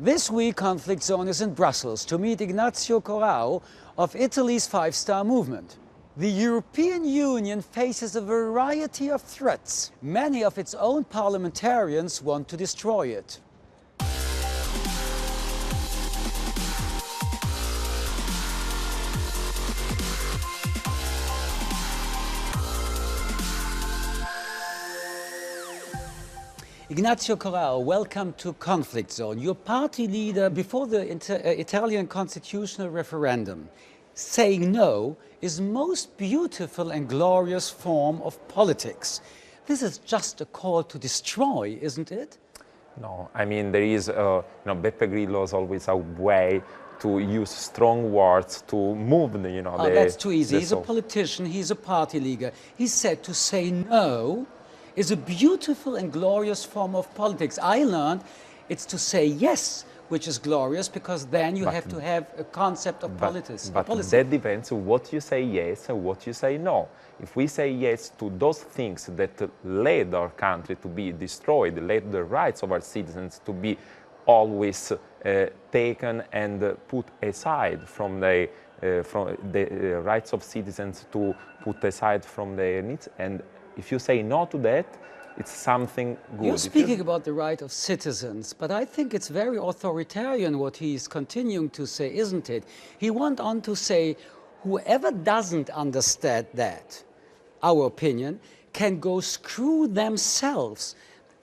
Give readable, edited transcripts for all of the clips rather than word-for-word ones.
This week, Conflict Zone is in Brussels to meet Ignazio Corrao of Italy's Five-Star Movement. The European Union faces a variety of threats. Many of its own parliamentarians want to destroy it. Ignazio Corrao, welcome to Conflict Zone. You're party leader before the Italian constitutional referendum. Saying no is most beautiful and glorious form of politics. This is just a call to destroy, isn't it? No, I mean, there is, Beppe Grillo is always a way to use strong words to move the, that's too easy. He's a politician, he's a party leader. He said to say no is a beautiful and glorious form of politics. I learned it's to say yes, which is glorious, because then you have to have a concept of politics. But that depends on what you say yes and what you say no. If we say yes to those things that led our country to be destroyed, led the rights of our citizens to be always taken and put aside from the rights of citizens to put aside from their needs, and if you say no to that, it's something good. You're speaking about the right of citizens, but I think it's very authoritarian what he's continuing to say, isn't it? He went on to say, whoever doesn't understand that, our opinion, can go screw themselves.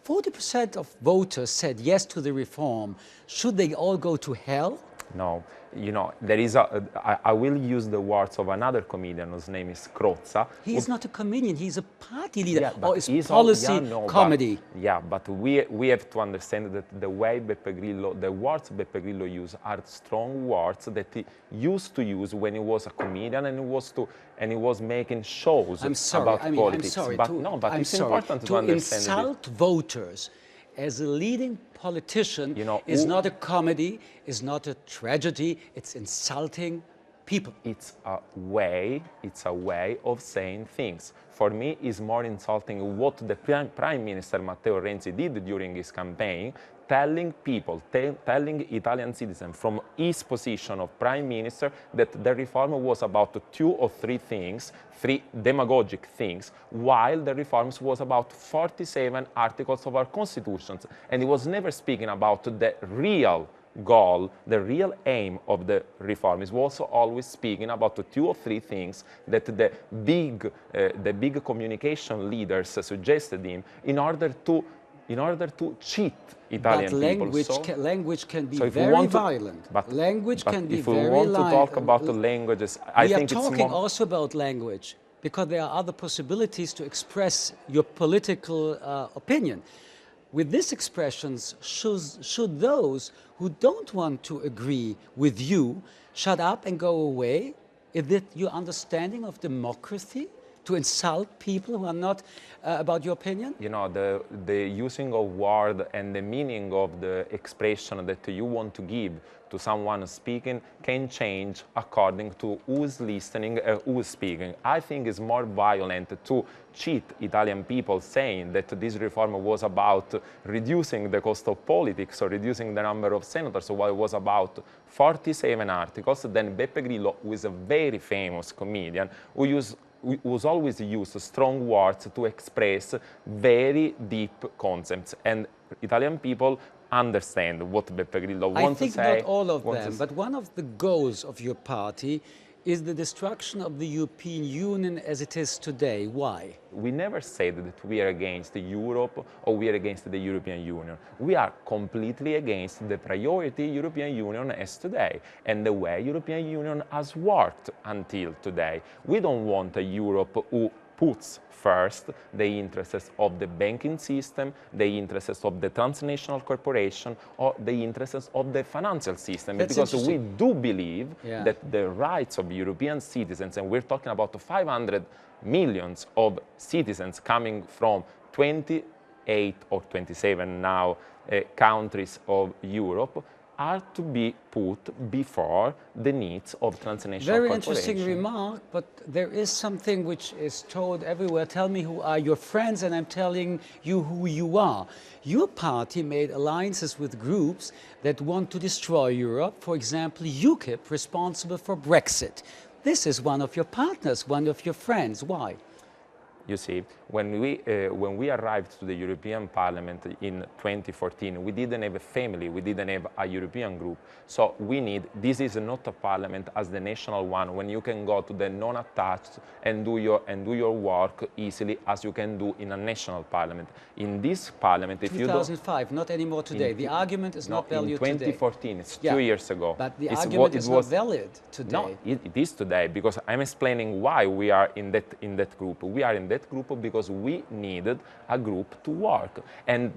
40% of voters said yes to the reform. Should they all go to hell? No. There is I will use the words of another comedian whose name is Crozza. He is not a comedian, he's a party leader. Or is policy comedy? But we have to understand that the way the words Beppe Grillo use are strong words that he used to use when he was a comedian and he was making shows about politics. But it's important to understand insult voters as a leading politician is not a comedy, is not a tragedy, it's insulting people. It's a way of saying things. For me, it's more insulting what the Prime Minister Matteo Renzi did during his campaign, telling people, telling Italian citizens from his position of Prime Minister that the reform was about 2 or 3 things, 3 demagogic things, while the reforms was about 47 articles of our constitutions. And he was never speaking about the real goal, the real aim of the reform. He was always speaking about 2 or 3 things that the big communication leaders suggested him in order to cheat Italian people. Language can be very violent. Language can be very violent. If we want to talk about the languages, I think it's more... We are talking also about language, because there are other possibilities to express your political opinion. With these expressions, should those who don't want to agree with you shut up and go away? Is it your understanding of democracy to insult people who are not about your opinion? The using of word and the meaning of the expression that you want to give to someone speaking can change according to who's listening and who's speaking. I think it's more violent to cheat Italian people saying that this reform was about reducing the cost of politics or reducing the number of senators, while it was about 47 articles, than Beppe Grillo, who is a very famous comedian, who's always used strong words to express very deep concepts. And Italian people understand what Beppe Grillo wants to say. I think not all of them, but one of the goals of your party is the destruction of the European Union as it is today. Why? We never said that we are against Europe or we are against the European Union. We are completely against the priority European Union has today and the way European Union has worked until today. We don't want a Europe who puts first the interests of the banking system, the interests of the transnational corporation, or the interests of the financial system. Because we do believe that the rights of European citizens, and we're talking about 500 million of citizens coming from 28 or 27 now countries of Europe, are to be put before the needs of transnational Very corporations. interesting remark, but there is something which is told everywhere. Tell me who are your friends, and I'm telling you who you are. Your party made alliances with groups that want to destroy Europe. For example, UKIP, responsible for Brexit. This is one of your partners, one of your friends. Why? You see, when we arrived to the European Parliament in 2014, we didn't have a family, we didn't have a European group. So this is not a parliament as the national one, when you can go to the non-attached and do your work easily as you can do in a national parliament. In this parliament, if 2005, not anymore today. The argument is not valid today. In 2014, it's 2 years ago. But the argument is not valid today. No, it is today, because I'm explaining why we are in that group. We are in that group because we needed a group to work. And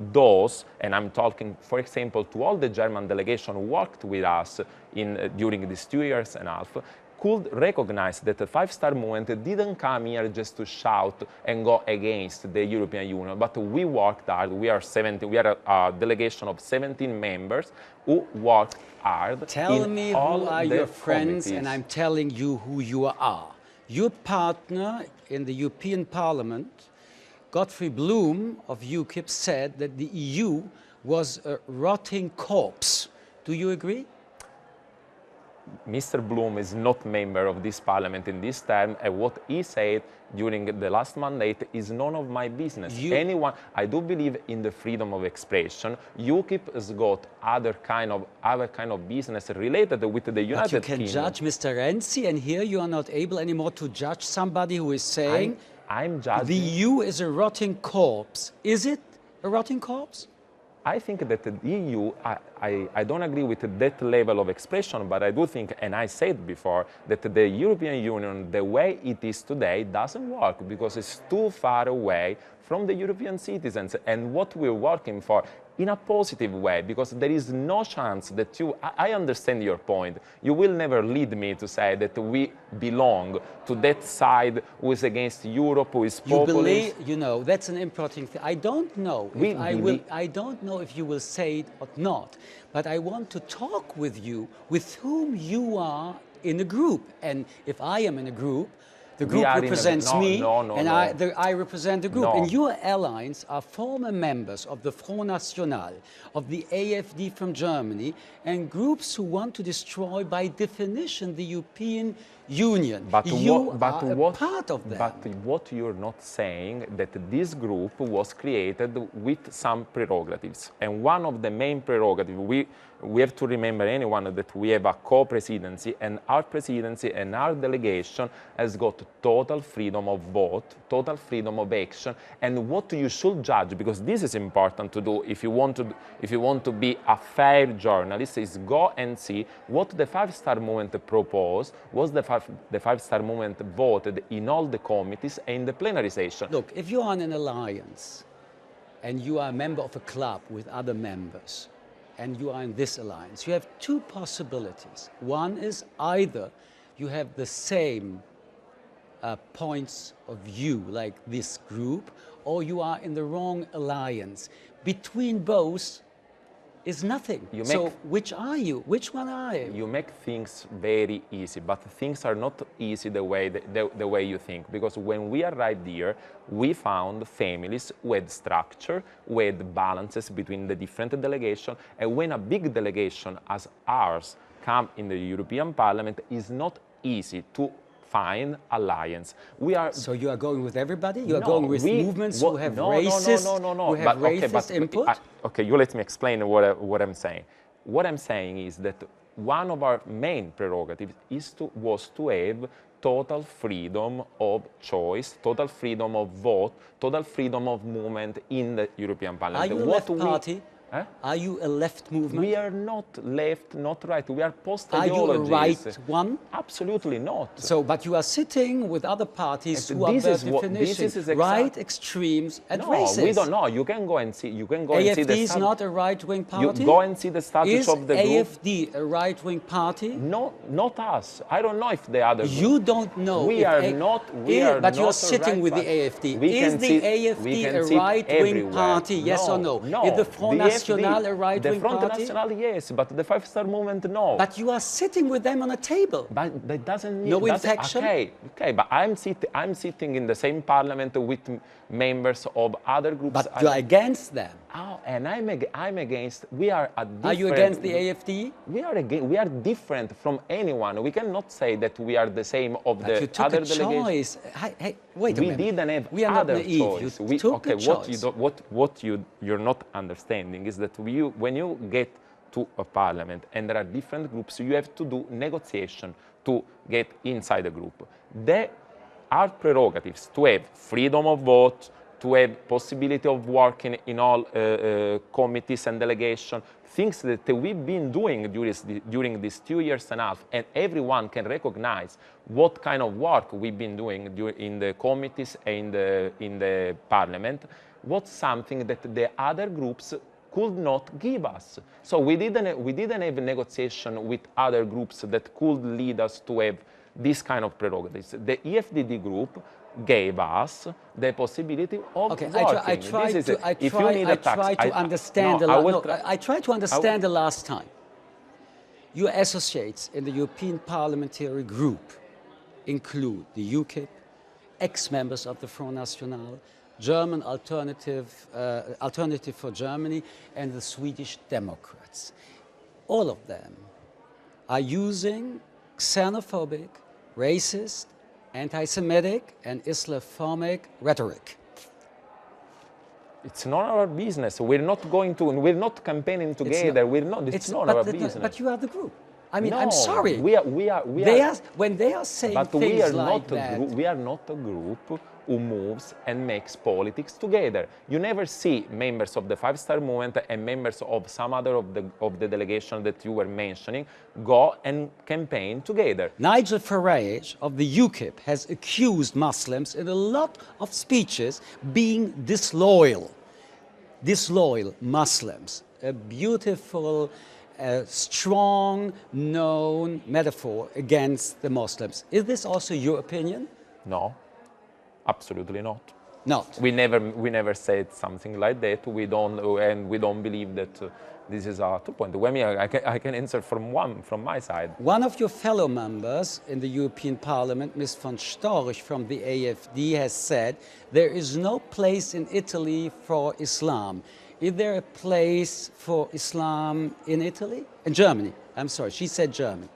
I'm talking, for example, to all the German delegation who worked with us during these 2 years and a half, could recognize that the five-star movement didn't come here just to shout and go against the European Union, but we worked hard. We are a delegation of 17 members who worked hard. Tell me who are your friends, and I'm telling you who you are. Your partner in the European Parliament, Godfrey Bloom of UKIP, said that the EU was a rotting corpse. Do you agree? Mr. Bloom is not member of this parliament in this term, and what he said during the last mandate is none of my business. I do believe in the freedom of expression. UKIP has got other kind of business related with the United Kingdom. But you can judge Mr. Renzi, and here you are not able anymore to judge somebody who is saying I'm judging. The EU is a rotting corpse. Is it a rotting corpse? I think that the EU, I don't agree with that level of expression, but I do think, and I said before, that the European Union, the way it is today, doesn't work because it's too far away from the European citizens and what we're working for in a positive way, because there is no chance that I understand your point. You will never lead me to say that we belong to that side who is against Europe, who is populist. You know, that's an important thing. I don't know I don't know if you will say it or not, but I want to talk with you, with whom you are in a group. And if I am in a group, the group represents me, and I represent the group. And your allies are former members of the Front National, of the AfD from Germany, and groups who want to destroy, by definition, the European Union. But you are part of that. But what you're not saying, that this group was created with some prerogatives. And one of the main prerogatives, we have to remember, anyone, that we have a co-presidency, and our presidency and our delegation has got total freedom of vote, total freedom of action. And what you should judge, because this is important to do if you want to be a fair journalist, is go and see what the five-star movement proposed, was the five-star movement voted in all the committees and in the plenary session. Look, if you are in an alliance and you are a member of a club with other members, and you are in this alliance, you have two possibilities. One is either you have the same points of view like this group, or you are in the wrong alliance. Between both is nothing. So which are you? Which one are you? You make things very easy, but things are not easy the way you think. Because when we arrived here, we found families with structure, with balances between the different delegations, and when a big delegation as ours come in the European Parliament, it's not easy to find alliance. So you are going with everybody? You are going with movements who have racist input? Okay, you let me explain what I'm saying. What I'm saying is that one of our main prerogatives was to have total freedom of choice, total freedom of vote, total freedom of movement in the European Parliament. Are you a left party? Are you a left movement? We are not left, not right. We are post-ideologies. Are you a right one? Absolutely not. So, but you are sitting with other parties who are by definition right extremes and racist. No, we don't know. You can go and see. You can go and see the. AfD is not a right-wing party. You go and see the status of the group. Is AfD a right-wing party? No, not us. I don't know if the other. You don't know. We are not. We are but not. You are sitting with the AfD. Is the AfD a right-wing party? Yes or no? No. Is the Front National a right-wing The Front party? National, yes, but the Five Star Movement, no. But you are sitting with them on a table. But that doesn't mean... No infection? Okay, but I'm sitting in the same parliament with members of other groups. But you are against them. Oh, and I'm against... We are a different... Are you against the AFD? We are different from anyone. We cannot say that we are the same of But the you took other a choice. Hey, wait a minute. We didn't have we are other not naive. choice. You took a choice. What you're not understanding is that when you get to a parliament and there are different groups, you have to do negotiation to get inside the group. There are prerogatives to have freedom of vote, to have possibility of working in all committees and delegations, things that we've been doing during these 2 years and a half, and everyone can recognize what kind of work we've been doing in the committees and in the parliament, was something that the other groups could not give us. So we didn't have a negotiation with other groups that could lead us to have this kind of prerogatives. The EFDD group gave us the possibility of working. I tried to understand the last time. Your associates in the European Parliamentary Group include the UKIP, ex-members of the Front National, German Alternative for Germany, and the Swedish Democrats. All of them are using xenophobic, racist, anti-Semitic and Islamophobic rhetoric. It's not our business. We're not campaigning together. It's not our business. But you are the group. I mean, no, I'm sorry. When they are saying things like that. We are not a group who moves and makes politics together. You never see members of the Five Star Movement and members of some other of the delegation that you were mentioning go and campaign together. Nigel Farage of the UKIP has accused Muslims in a lot of speeches being disloyal Muslims. A beautiful, strong, known metaphor against the Muslims. Is this also your opinion? No. Absolutely not. Not. We never said something like that. We don't believe that this is a true point. I can answer from my side. One of your fellow members in the European Parliament, Ms. von Storch from the AFD, has said there is no place in Italy for Islam. Is there a place for Islam in Italy? In Germany. I'm sorry, she said Germany.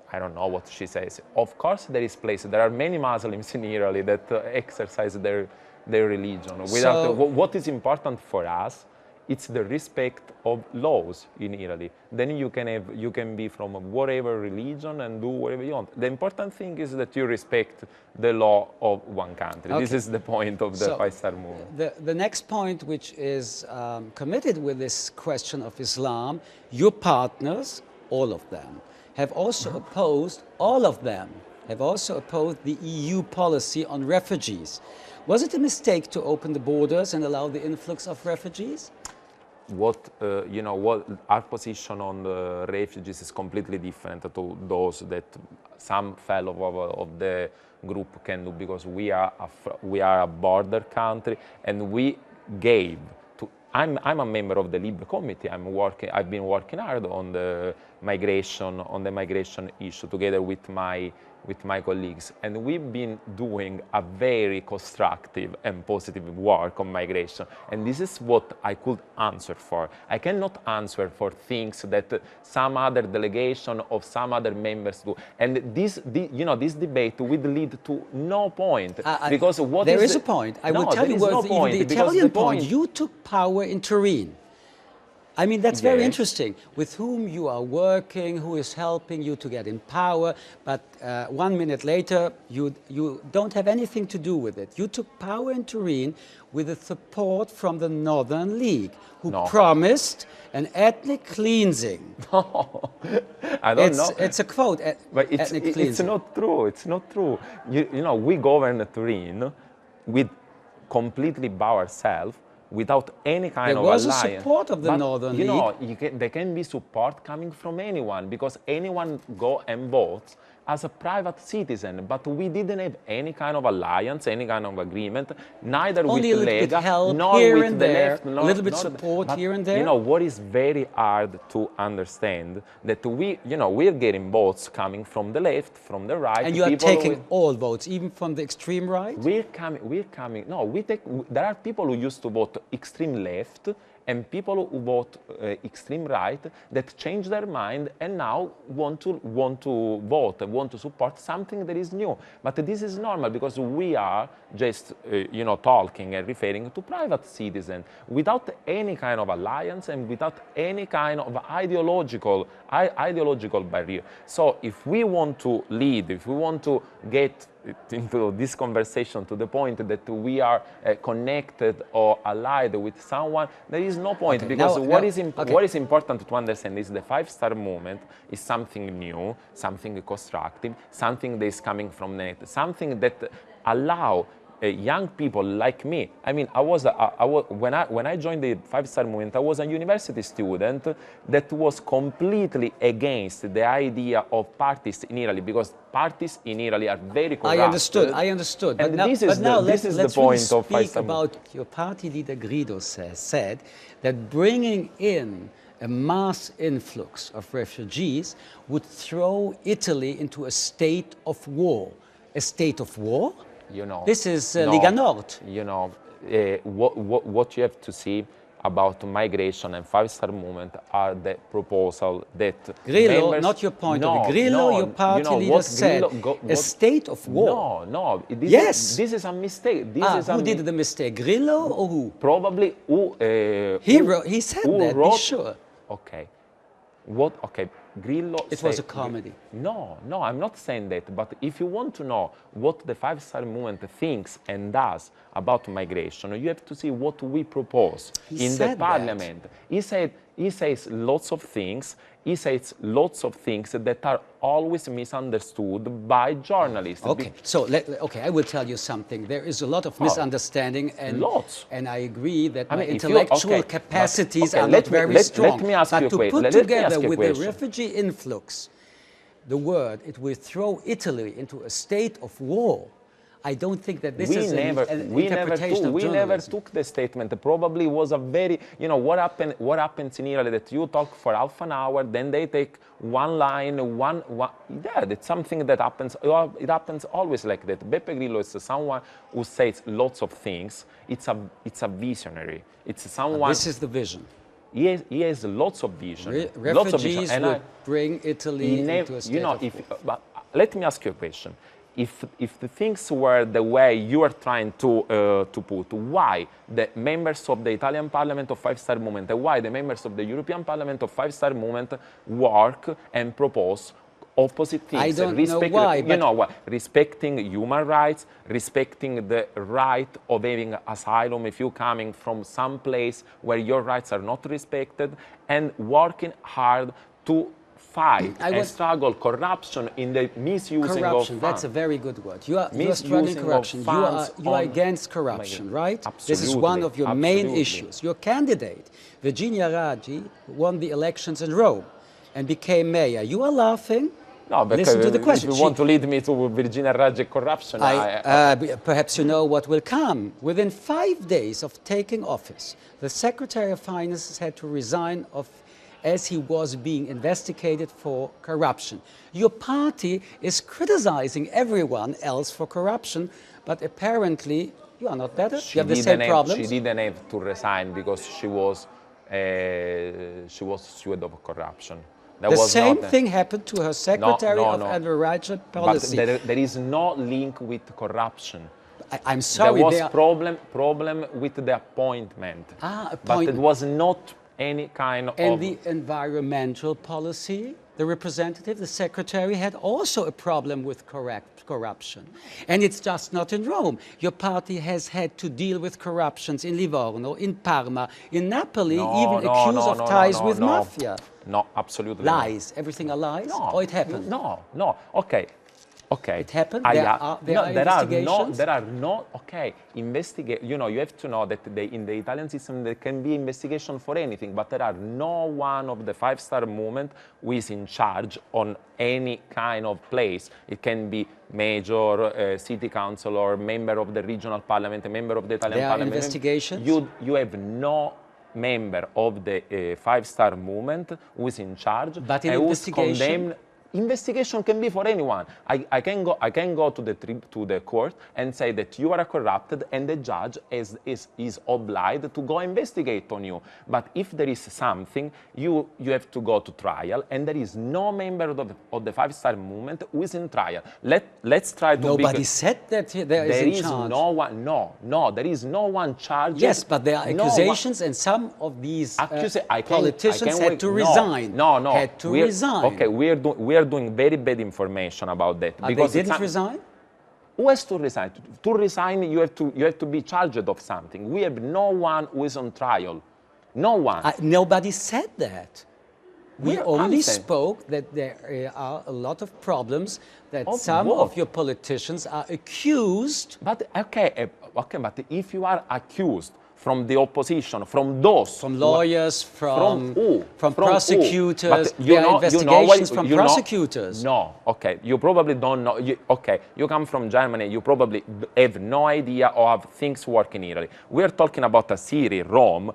I don't know what she says. Of course there is place. There are many Muslims in Italy that exercise their religion. What is important for us, it's the respect of laws in Italy. Then you can be from whatever religion and do whatever you want. The important thing is that you respect the law of one country. Okay. This is the point of the Five Star Movement. The next point, which is committed with this question of Islam, your partners, all of them, have also opposed, the EU policy on refugees. Was it a mistake to open the borders and allow the influx of refugees? Our position on the refugees is completely different to those that some fellow of the group can do, because we are a border country, and we gave. I'm a member of the Libre Committee. I've been working hard on the migration issue together with my colleagues, and we've been doing a very constructive and positive work on migration. And this is what I could answer for. I cannot answer for things that some other delegation of some other members do. And this debate would lead to no point, because there is a point. I will tell you the Italian point. You took power in Turin. I mean, that's very interesting. With whom you are working, who is helping you to get in power, but 1 minute later, you don't have anything to do with it. You took power in Turin with the support from the Northern League, who promised an ethnic cleansing. No, I don't know. It's a quote, but ethnic cleansing. It's not true. It's not true. We govern Turin with completely by ourselves, without any kind of alliance. There was a support of the Northern League. There can be support coming from anyone, because anyone go and votes as a private citizen, but we didn't have any kind of alliance, any kind of agreement, neither Only with a little bit Lega, help nor here with and the there, left, a little bit support but here and there. You know what is very hard to understand, that we're getting votes coming from the left, from the right. And you are taking all votes, even from the extreme right? We're coming. No, there are people who used to vote extreme left and people who vote extreme right that change their mind and now want to vote and want to support something that is new. But this is normal because we are just talking and referring to private citizens without any kind of alliance and without any kind of ideological barrier. So if we want to lead, if we want to get into this conversation to the point that we are connected or allied with someone, there is no point, okay, because what is important to understand is the five-star movement is something new, something constructive, something that is coming from the net, something that allow young people like me. I mean, when I joined the five-star movement, I was a university student that was completely against the idea of parties in Italy, because parties in Italy are very corrupt. I understood. And But this is the point of five-star movement. About your party leader Grillo said that bringing in a mass influx of refugees would throw Italy into a state of war. A state of war? This is Lega Nord. What you have to see about migration and five-star movement are the proposal that Grillo, not your point of view. Grillo, your party leader said a state of war. No. This is a mistake. Who did the mistake, Grillo or who? Probably who. He said that. Be sure. Okay. Grillo it was a comedy. No, I'm not saying that. But if you want to know what the five-star movement thinks and does about migration, you have to see what we propose in the parliament. He says lots of things. He says lots of things that are always misunderstood by journalists. Okay, I will tell you something. There is a lot of misunderstanding, and and I agree that my intellectual capacities are not very strong. Let me ask you a question. But to put together with the refugee influx, the word, it will throw Italy into a state of war. I don't think that this is an interpretation of journalism. We never took the statement. Probably was a very, what happens in Italy, that you talk for half an hour, then they take one line, yeah, that's something that happens. It happens always like that. Beppe Grillo is someone who says lots of things. It's a visionary. It's someone. This is the vision. He has lots of vision. Refugees would bring Italy into a state of war. Let me ask you a question. If the things were the way you are trying to put, why the members of the Italian Parliament of Five-Star Movement and why the members of the European Parliament of Five-Star Movement work and propose opposite things? I don't know why. Respecting human rights, respecting the right of having asylum if you're coming from some place where your rights are not respected, and working hard to fight and struggle corruption in the misusing of funds. That's a very good word. You are struggling corruption. You are against corruption, right? Absolutely. This is one of your main issues. Your candidate, Virginia Raggi, won the elections in Rome and became mayor. You are laughing. No, because listen to the question. If you want to lead me to Virginia Raggi corruption, perhaps you know what will come. Within 5 days of taking office, the Secretary of Finance had to resign as he was being investigated for corruption. Your party is criticizing everyone else for corruption, but apparently you are not better. You have the same problems. She didn't have to resign because she was sued of corruption. The same thing happened to her Secretary of Environmental Policy. But there is no link with corruption. I'm sorry. There was problem with the appointment. But it was not any kind of... And the environmental policy, the representative, the secretary, had also a problem with corruption. And it's just not in Rome. Your party has had to deal with corruptions in Livorno, in Parma, in Napoli, accused of ties with mafia. No, absolutely lies. Everything are lies? No. Or it happened? No. Okay. Okay. It happened. There are investigations. There are no. Okay, investigate. You know, you have to know that in the Italian system there can be investigation for anything, but there are no one of the five-star movement who is in charge on any kind of place. It can be major, city council, or member of the regional parliament, a member of the Italian parliament. There are investigations. You have no member of the five-star movement who is in charge, but in and who is investigation, condemned. Investigation can be for anyone. I can go to the court and say that you are corrupted, and the judge is obliged to go investigate on you. But if there is something, you have to go to trial, and there is no member of the five-star movement who is in trial. Let's try to. Nobody said that there is in charge. No one. No, there is no one charged. Yes, but there are accusations, and some of these politicians had to resign. No. Had to resign. Okay, we are doing very bad information about that. Because they didn't resign? Who has to resign? To resign, you have to be charged of something. We have no one who is on trial. No one. Nobody said that. We only spoke that there are a lot of problems, that some of your politicians are accused. But but if you are accused from the opposition, from those, from lawyers, from prosecutors, there are investigations from prosecutors. No, okay, you probably don't know. You come from Germany, you probably have no idea of things work in Italy. We are talking about a city, Rome,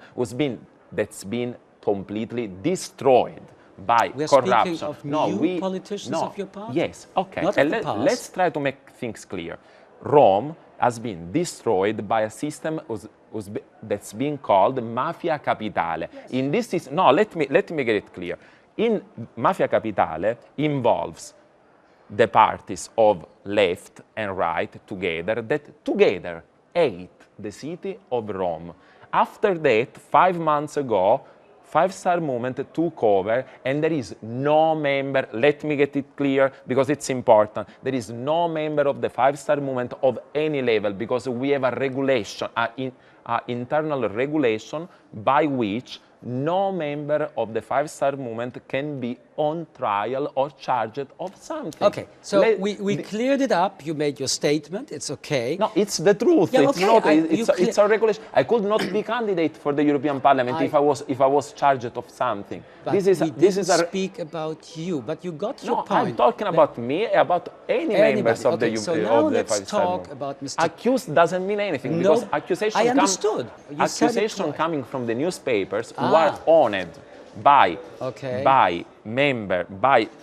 that's been completely destroyed by corruption. Speaking of new politicians of your party? Yes, okay. Not of the past. Let's try to make things clear. Rome has been destroyed by a system that's being called Mafia Capitale. Yes. In this system, let me get it clear. In Mafia Capitale involves the parties of left and right together that together ate the city of Rome. After that, 5 months ago, Five-Star Movement took over, and there is no member, let me get it clear because it's important, there is no member of the Five-Star Movement of any level, because we have a regulation, internal regulation by which no member of the Five-Star Movement can be on trial or charged of something. Okay, so we cleared it up. You made your statement. It's okay. No, it's the truth. Yeah, it's okay. not. It's a regulation. I could not be candidate for the European Parliament if I was charged of something. But we didn't speak about you, but you got your point. I'm talking about me, about any members of the Five-Star Movement. So now let's talk about Mr. Accused doesn't mean anything, because accusation. I understood. Accusation coming from the newspapers who are owned by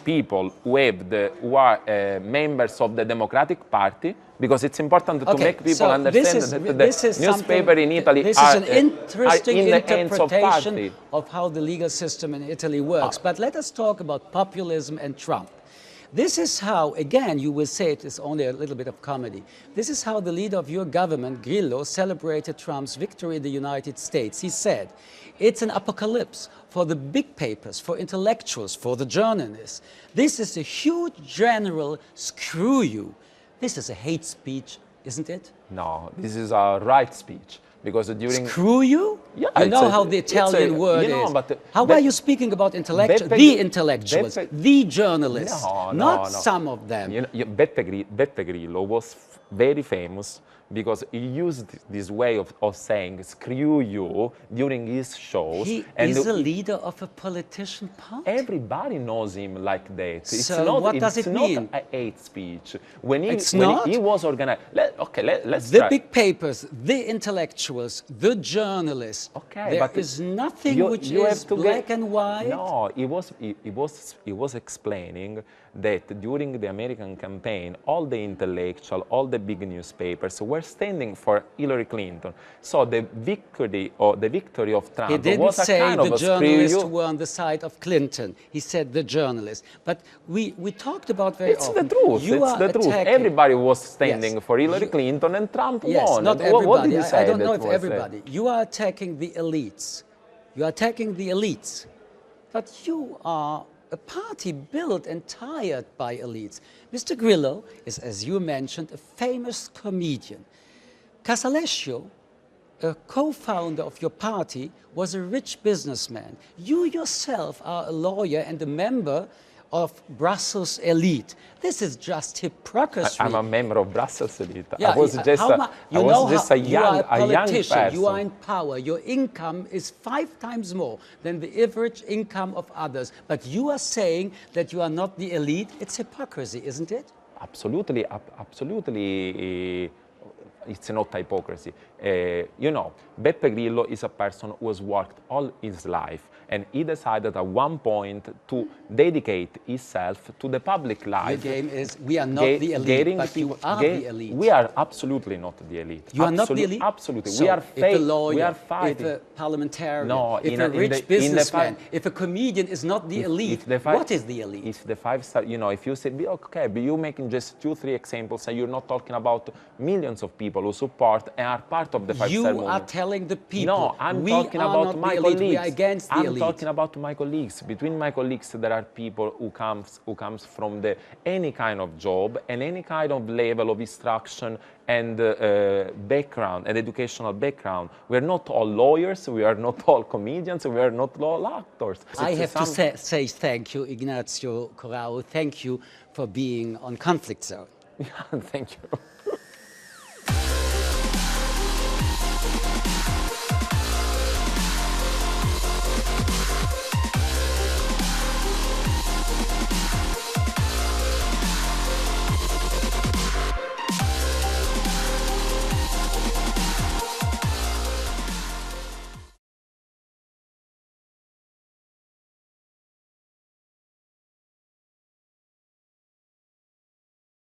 people who are members of the Democratic Party, because it's important to make people understand that the newspaper in Italy this is an interesting interpretation of how the legal system in Italy works. But let us talk about populism and Trump. This is how, again, you will say it is only a little bit of comedy. This is how the leader of your government, Grillo, celebrated Trump's victory in the United States. He said, it's an apocalypse for the big papers, for intellectuals, for the journalists. This is a huge general screw you. This is a hate speech, isn't it? No, this is a right speech. Because during screw you? Yeah, you know how the Italian word is. How are you speaking about intellectuals? The intellectuals, the journalists, not some of them. Beppe Grillo was very famous because he used this way of saying screw you during his shows. He is a leader of a politician party. Everybody knows him like that. So what does it mean? It's not a hate speech. When he was organized. Let's try. The big papers, the intellectuals, the journalists. Okay, there is nothing which is black and white. No, he was explaining that during the American campaign, all the intellectuals, all the big newspapers were standing for Hillary Clinton. So the victory of Trump was a kind of a screw you. He didn't say the journalists were on the side of Clinton. He said the journalists. But we talked about very often. It's the truth. It's the truth. Everybody was standing for Hillary Clinton, and Trump won. Yes, not everybody. What did he say? I don't know if everybody. You are attacking the elites. You are attacking the elites. But you are a party built and tired by elites. Mr. Grillo is, as you mentioned, a famous comedian. Casalesio, a co-founder of your party, was a rich businessman. You yourself are a lawyer and a member of Brussels elite. This is just hypocrisy. I'm a member of Brussels elite. Yeah, I was just a young person. You are in power. Your income is 5 times more than the average income of others. But you are saying that you are not the elite. It's hypocrisy, isn't it? Absolutely, absolutely. It's not hypocrisy. You know, Beppe Grillo is a person who has worked all his life, and he decided at one point to dedicate himself to the public life. Your game is, we are not the elite, but you are the elite. We are absolutely not the elite. You are not the elite? Absolutely. So we are if a lawyer, we are fighting. if a parliamentarian, No, if a rich businessman, if a comedian is not the elite, what is the elite? If the 5-star, you know, if you say, okay, but you're making just 2-3 examples and you're not talking about millions of people who support and are part of the 5-star movement. You are telling the people, no, I'm talking about my colleagues. We are against the elite. I'm talking about my colleagues. Between my colleagues, there are people who comes from any kind of job and any kind of level of instruction and background and educational background. We are not all lawyers. We are not all comedians. We are not all actors. I have to say thank you, Ignazio Corrao. Thank you for being on Conflict Zone. Thank you.